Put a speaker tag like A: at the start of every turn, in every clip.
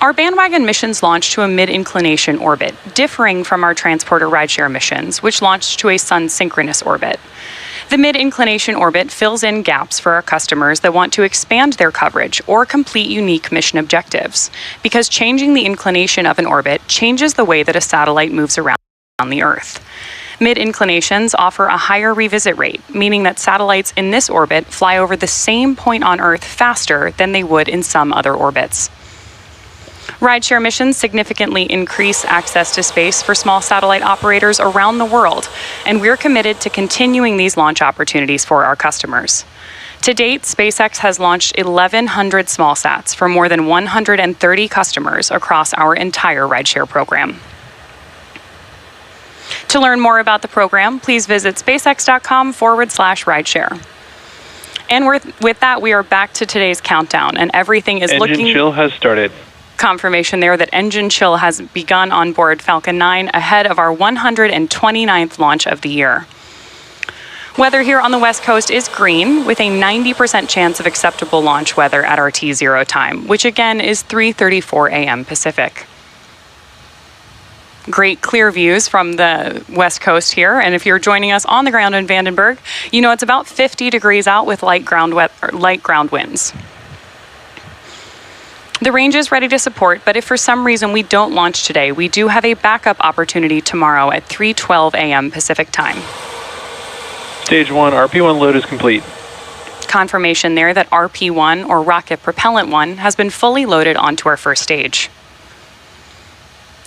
A: Our Bandwagon missions launch to a mid-inclination orbit, differing from our transporter rideshare missions, which launched to a sun-synchronous orbit. The mid-inclination orbit fills in gaps for our customers that want to expand their coverage or complete unique mission objectives, because changing the inclination of an orbit changes the way that a satellite moves around the Earth. Mid-inclinations offer a higher revisit rate, meaning that satellites in this orbit fly over the same point on Earth faster than they would in some other orbits. Rideshare missions significantly increase access to space for small satellite operators around the world, and we're committed to continuing these launch opportunities for our customers. To date, SpaceX has launched 1,100 small sats for more than 130 customers across our entire rideshare program. To learn more about the program, please visit spacex.com/rideshare. And with that, we are back to today's countdown, and everything is looking...
B: Engine chill has started.
A: Confirmation there that engine chill has begun on board Falcon 9 ahead of our 129th launch of the year. Weather here on the West Coast is green, with a 90% chance of acceptable launch weather at our T0 time, which again is 3:34 a.m. Pacific. Great clear views from the West Coast here, and if you're joining us on the ground in Vandenberg, you know it's about 50 degrees out with light ground winds. The range is ready to support, but if for some reason we don't launch today, we do have a backup opportunity tomorrow at 3:12 a.m. Pacific time.
B: Stage 1, RP1 load is complete.
A: Confirmation there that RP1, or Rocket Propellant 1, has been fully loaded onto our first stage.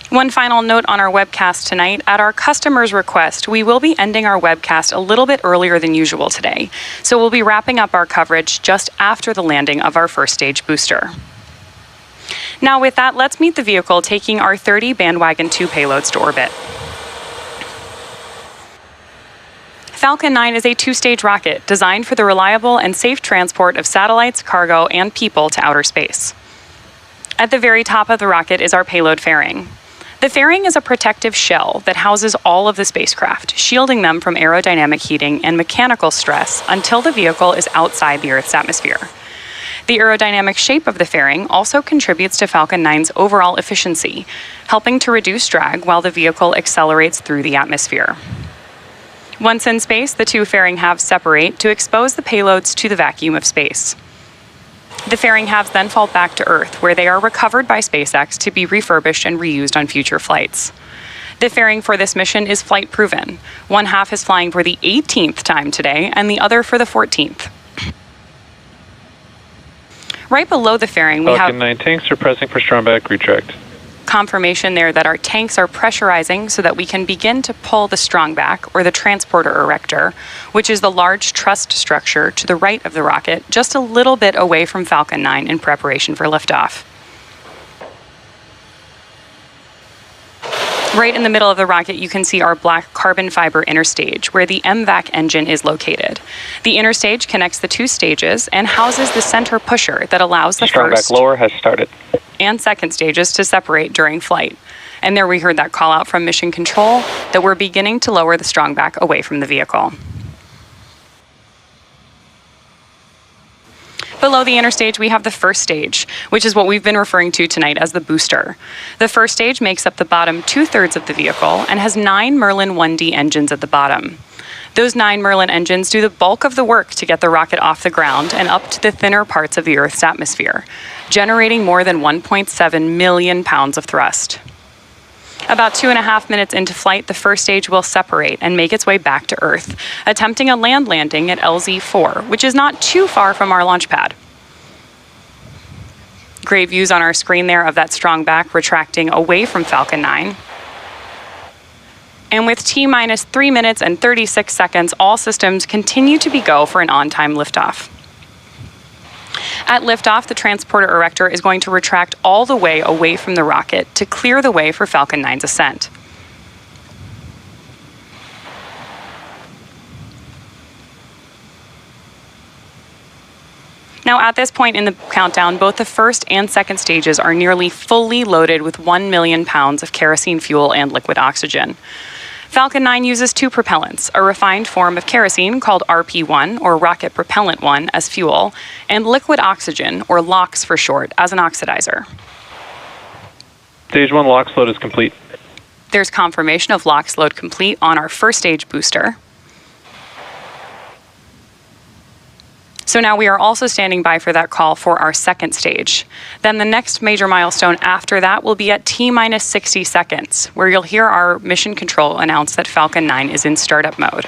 A: One final note on our webcast tonight. At our customer's request, we will be ending our webcast a little bit earlier than usual today, so we'll be wrapping up our coverage just after the landing of our first stage booster. Now with that, let's meet the vehicle taking our 30 Bandwagon-2 payloads to orbit. Falcon 9 is a two-stage rocket designed for the reliable and safe transport of satellites, cargo, and people to outer space. At the very top of the rocket is our payload fairing. The fairing is a protective shell that houses all of the spacecraft, shielding them from aerodynamic heating and mechanical stress until the vehicle is outside the Earth's atmosphere. The aerodynamic shape of the fairing also contributes to Falcon 9's overall efficiency, helping to reduce drag while the vehicle accelerates through the atmosphere. Once in space, the two fairing halves separate to expose the payloads to the vacuum of space. The fairing halves then fall back to Earth, where they are recovered by SpaceX to be refurbished and reused on future flights. The fairing for this mission is flight-proven. One half is flying for the 18th time today, and the other for the 14th. Right below the fairing, we have
B: Falcon 9 tanks are pressing for strongback retract.
A: Confirmation there that our tanks are pressurizing so that we can begin to pull the strongback, or the transporter erector, which is the large truss structure to the right of the rocket, just a little bit away from Falcon 9 in preparation for liftoff. Right in the middle of the rocket, you can see our black carbon fiber inner stage, where the MVAC engine is located. The inner stage connects the two stages and houses the center pusher that allows the first
B: Strongback lower has started.
A: And second stages to separate during flight. And there we heard that call out from Mission Control that we're beginning to lower the strongback away from the vehicle. Below the inner stage, we have the first stage, which is what we've been referring to tonight as the booster. The first stage makes up the bottom 2/3 of the vehicle and has 9 Merlin 1D engines at the bottom. Those 9 Merlin engines do the bulk of the work to get the rocket off the ground and up to the thinner parts of the Earth's atmosphere, generating more than 1.7 million pounds of thrust. About 2.5 minutes into flight, the first stage will separate and make its way back to Earth, attempting a land landing at LZ-4, which is not too far from our launch pad. Great views on our screen there of that strong back retracting away from Falcon 9. And with T-minus 3 minutes and 36 seconds, all systems continue to be go for an on-time liftoff. At liftoff, the transporter erector is going to retract all the way away from the rocket to clear the way for Falcon 9's ascent. Now, at this point in the countdown, both the first and second stages are nearly fully loaded with 1 million pounds of kerosene fuel and liquid oxygen. Falcon 9 uses 2 propellants, a refined form of kerosene called RP1, or Rocket Propellant 1, as fuel, and liquid oxygen, or LOX for short, as an oxidizer.
B: Stage 1 LOX load is complete.
A: There's confirmation of LOX load complete on our first stage booster. So now we are also standing by for that call for our second stage. Then the next major milestone after that will be at T-minus 60 seconds, where you'll hear our mission control announce that Falcon 9 is in startup mode.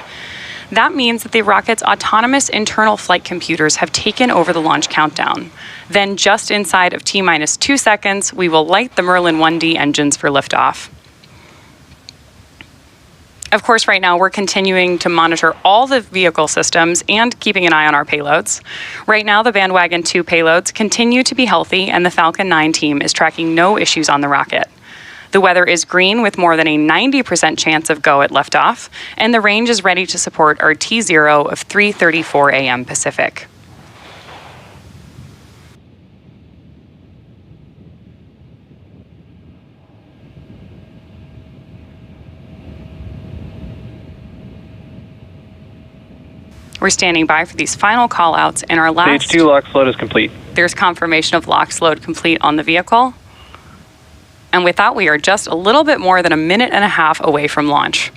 A: That means that the rocket's autonomous internal flight computers have taken over the launch countdown. Then just inside of T-minus 2 seconds, we will light the Merlin 1D engines for liftoff. Of course, right now we're continuing to monitor all the vehicle systems and keeping an eye on our payloads. Right now, the Bandwagon-2 payloads continue to be healthy, and the Falcon 9 team is tracking no issues on the rocket. The weather is green with more than a 90% chance of go at liftoff, and the range is ready to support our T0 of 3:34 a.m. Pacific. We're standing by for these final call-outs in our last...
B: Stage 2 LOX load is complete.
A: There's confirmation of LOX load complete on the vehicle. And with that, we are just a little bit more than a minute and a half away from launch.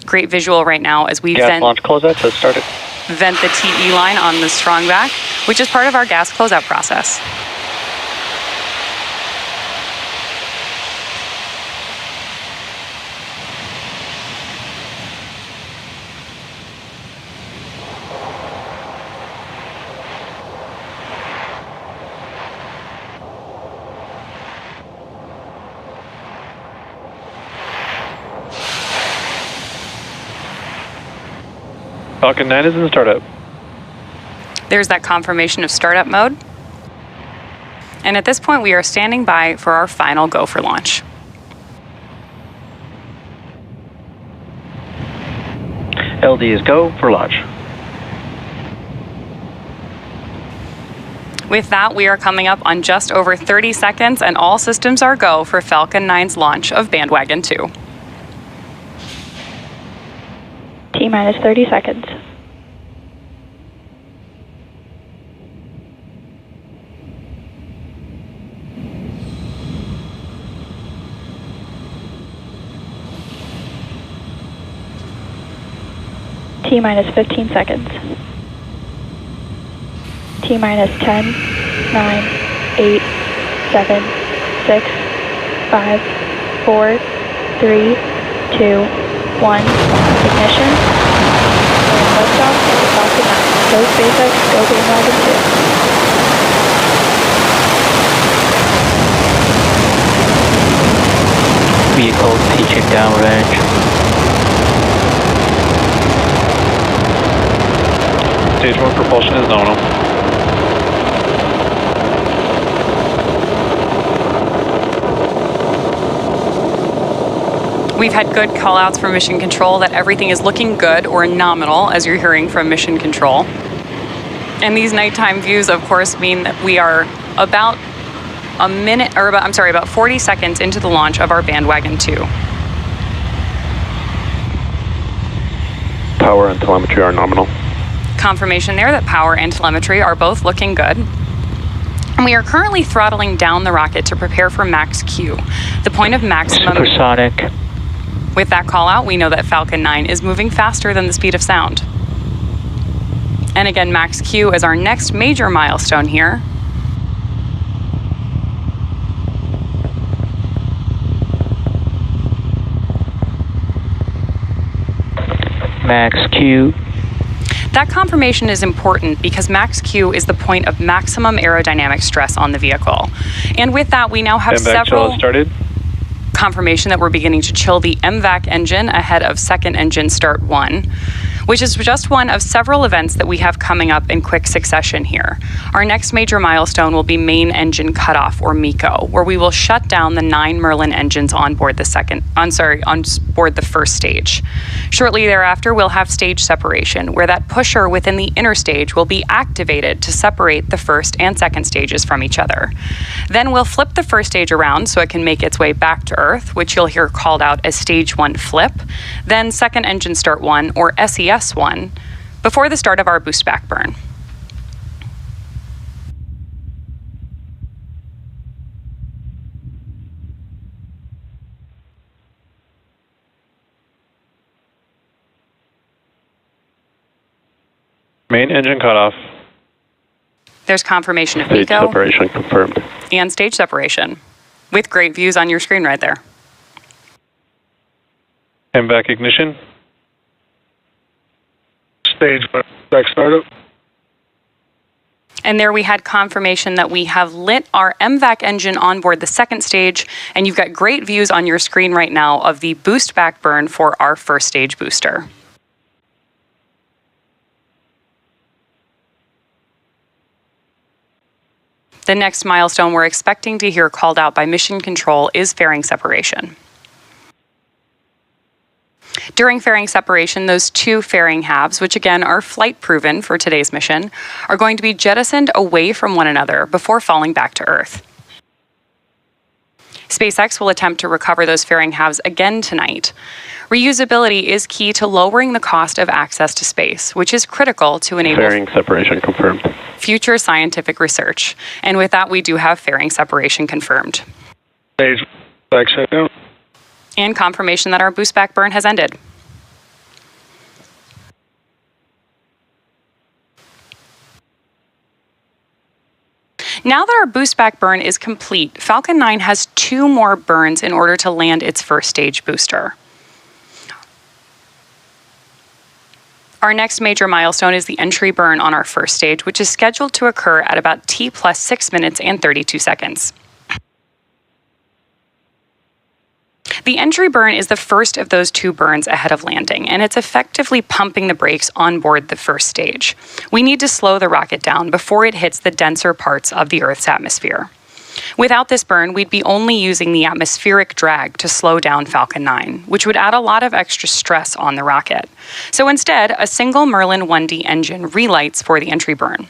A: Great visual right now as we
C: gas launch closeout has started.
A: Vent the TE line on the strongback, which is part of our gas closeout process.
B: Falcon 9 is in startup.
A: There's that confirmation of startup mode. And at this point, we are standing by for our final go for launch.
C: LD is go for launch.
A: With that, we are coming up on just over 30 seconds, and all systems are go for Falcon 9's launch of Bandwagon-2.
D: T-minus 30 seconds. T-minus 15 seconds. T-minus 10, 9, 8, 7, 6, 5, 4, 3, 2, 1. Ignition. And liftoff of the Falcon 9. Go SpaceX, go Bandwagon-2.
C: Vehicle pitching downrange.
B: Stage 1 propulsion is nominal.
A: We've had good callouts from Mission Control that everything is looking good or nominal, as you're hearing from Mission Control. And these nighttime views, of course, mean that we are about about 40 seconds into the launch of our Bandwagon-2.
B: Power and telemetry are nominal.
A: Confirmation there that power and telemetry are both looking good. And we are currently throttling down the rocket to prepare for max Q, the point of maximum...
C: Supersonic.
A: With that call out, we know that Falcon 9 is moving faster than the speed of sound. And again, max Q is our next major milestone here.
C: Max Q.
A: That confirmation is important because max Q is the point of maximum aerodynamic stress on the vehicle. And with that, we now have several...
B: started.
A: Confirmation that we're beginning to chill the MVAC engine ahead of second engine start 1, which is just one of several events that we have coming up in quick succession here. Our next major milestone will be main engine cutoff, or MECO, where we will shut down the 9 Merlin engines on board the first stage. Shortly thereafter, we'll have stage separation, where that pusher within the inner stage will be activated to separate the first and second stages from each other. Then we'll flip the first stage around so it can make its way back to Earth, which you'll hear called out as stage 1 flip, then second engine start 1, or SES 1, before the start of our boost back burn.
B: Main engine cutoff.
A: There's confirmation of
C: Stage
A: MECO
C: separation confirmed.
A: and stage separation, with great views on your screen right there.
B: MVAC ignition.
E: Stage 1, back startup.
A: And there we had confirmation that we have lit our MVAC engine on board the second stage, and you've got great views on your screen right now of the boost back burn for our first stage booster. The next milestone we're expecting to hear called out by Mission Control is fairing separation. During fairing separation, those two fairing halves, which again are flight proven for today's mission, are going to be jettisoned away from one another before falling back to Earth. SpaceX will attempt to recover those fairing halves again tonight. Reusability is key to lowering the cost of access to space, which is critical to enable
C: Fairing separation confirmed.
A: future scientific research. And with that, we do have fairing separation confirmed.
E: Stage back shutdown.
A: And confirmation that our boost back burn has ended. Now that our boost back burn is complete, Falcon 9 has 2 more burns in order to land its first stage booster. Our next major milestone is the entry burn on our first stage, which is scheduled to occur at about T plus 6 minutes and 32 seconds. The entry burn is the first of those 2 burns ahead of landing, and it's effectively pumping the brakes on board the first stage. We need to slow the rocket down before it hits the denser parts of the Earth's atmosphere. Without this burn, we'd be only using the atmospheric drag to slow down Falcon 9, which would add a lot of extra stress on the rocket. So instead, a single Merlin 1D engine relights for the entry burn.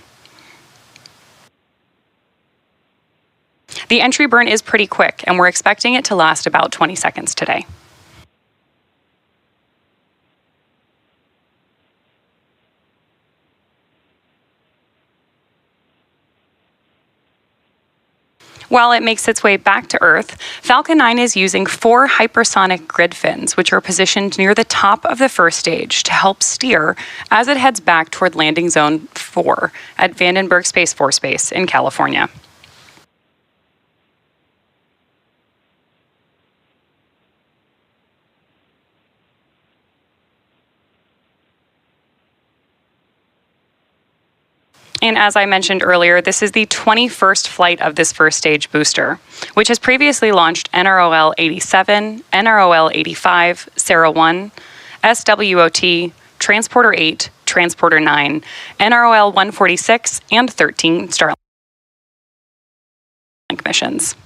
A: The entry burn is pretty quick, and we're expecting it to last about 20 seconds today. While it makes its way back to Earth, Falcon 9 is using 4 hypersonic grid fins, which are positioned near the top of the first stage to help steer as it heads back toward landing zone 4 at Vandenberg Space Force Base in California. And as I mentioned earlier, this is the 21st flight of this first stage booster, which has previously launched NROL 87, NROL 85, Sarah 1, SWOT, Transporter 8, Transporter 9, NROL 146, and 13 Starlink missions.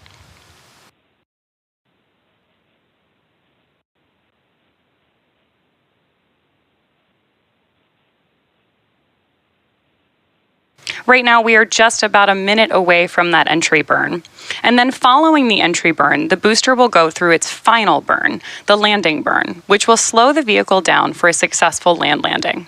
A: Right now, we are just about a minute away from that entry burn. And then following the entry burn, the booster will go through its final burn, the landing burn, which will slow the vehicle down for a successful land landing.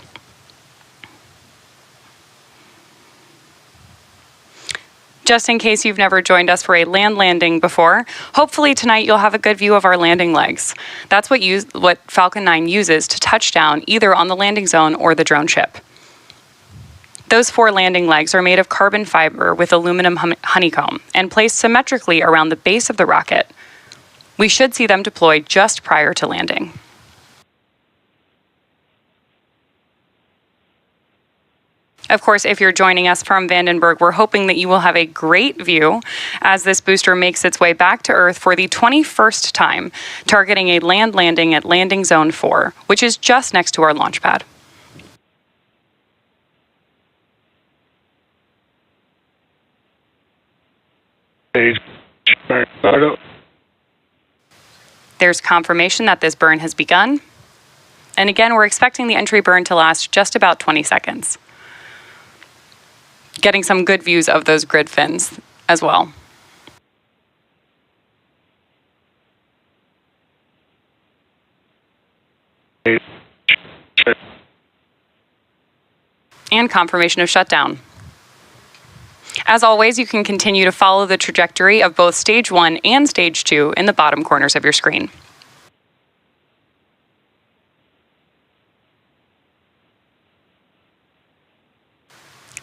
A: Just in case you've never joined us for a land landing before, hopefully tonight you'll have a good view of our landing legs. That's what Falcon 9 uses to touch down either on the landing zone or the drone ship. Those 4 landing legs are made of carbon fiber with aluminum honeycomb and placed symmetrically around the base of the rocket. We should see them deployed just prior to landing. Of course, if you're joining us from Vandenberg, we're hoping that you will have a great view as this booster makes its way back to Earth for the 21st time, targeting a land landing at Landing Zone 4, which is just next to our launch pad.
E: Stage back startup.
A: There's confirmation that this burn has begun. And again, we're expecting the entry burn to last just about 20 seconds. Getting some good views of those grid fins as well. And confirmation of shutdown. As always, you can continue to follow the trajectory of both Stage 1 and Stage 2 in the bottom corners of your screen.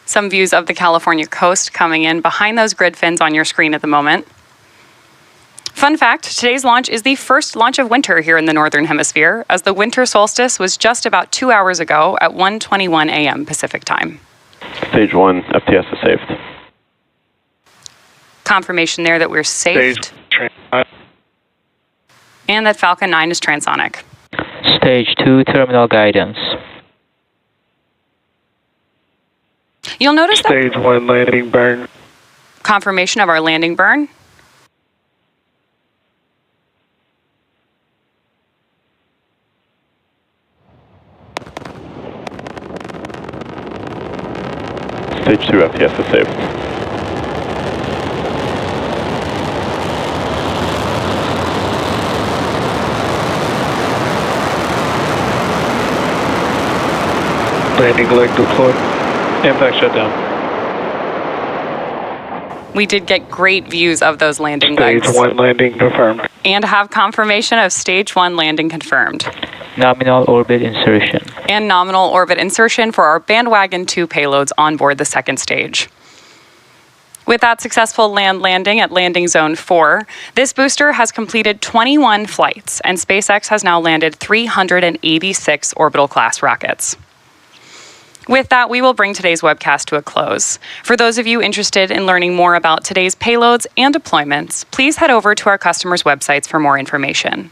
A: Some views of the California coast coming in behind those grid fins on your screen at the moment. Fun fact, today's launch is the first launch of winter here in the Northern Hemisphere, as the winter solstice was just about 2 hours ago at 1:21 a.m. Pacific time.
C: Stage 1, FTS is saved.
A: Confirmation there that we're safe, and that Falcon 9 is transonic.
F: Stage 2 terminal guidance.
A: You'll notice that
E: Stage 1 landing burn.
A: confirmation of our landing burn.
C: Stage 2, FTS is saved.
E: Landing leg deployed.
B: Impact shutdown.
A: We did get great views of those landing
E: Stage
A: legs
E: 1 landing confirmed.
A: and have confirmation of stage 1 landing confirmed.
F: Nominal orbit insertion.
A: And nominal orbit insertion for our Bandwagon-2 payloads on board the second stage. With that successful landing at landing zone 4, this booster has completed 21 flights, and SpaceX has now landed 386 orbital class rockets. With that, we will bring today's webcast to a close. For those of you interested in learning more about today's payloads and deployments, please head over to our customers' websites for more information.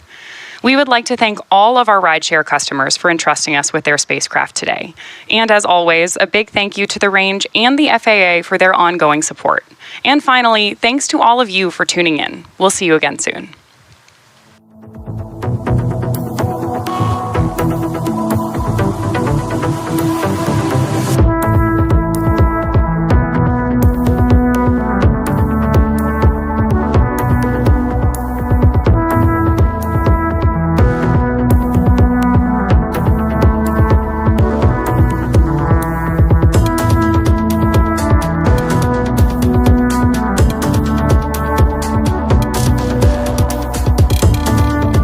A: We would like to thank all of our rideshare customers for entrusting us with their spacecraft today. And as always, a big thank you to the range and the FAA for their ongoing support. And finally, thanks to all of you for tuning in. We'll see you again soon.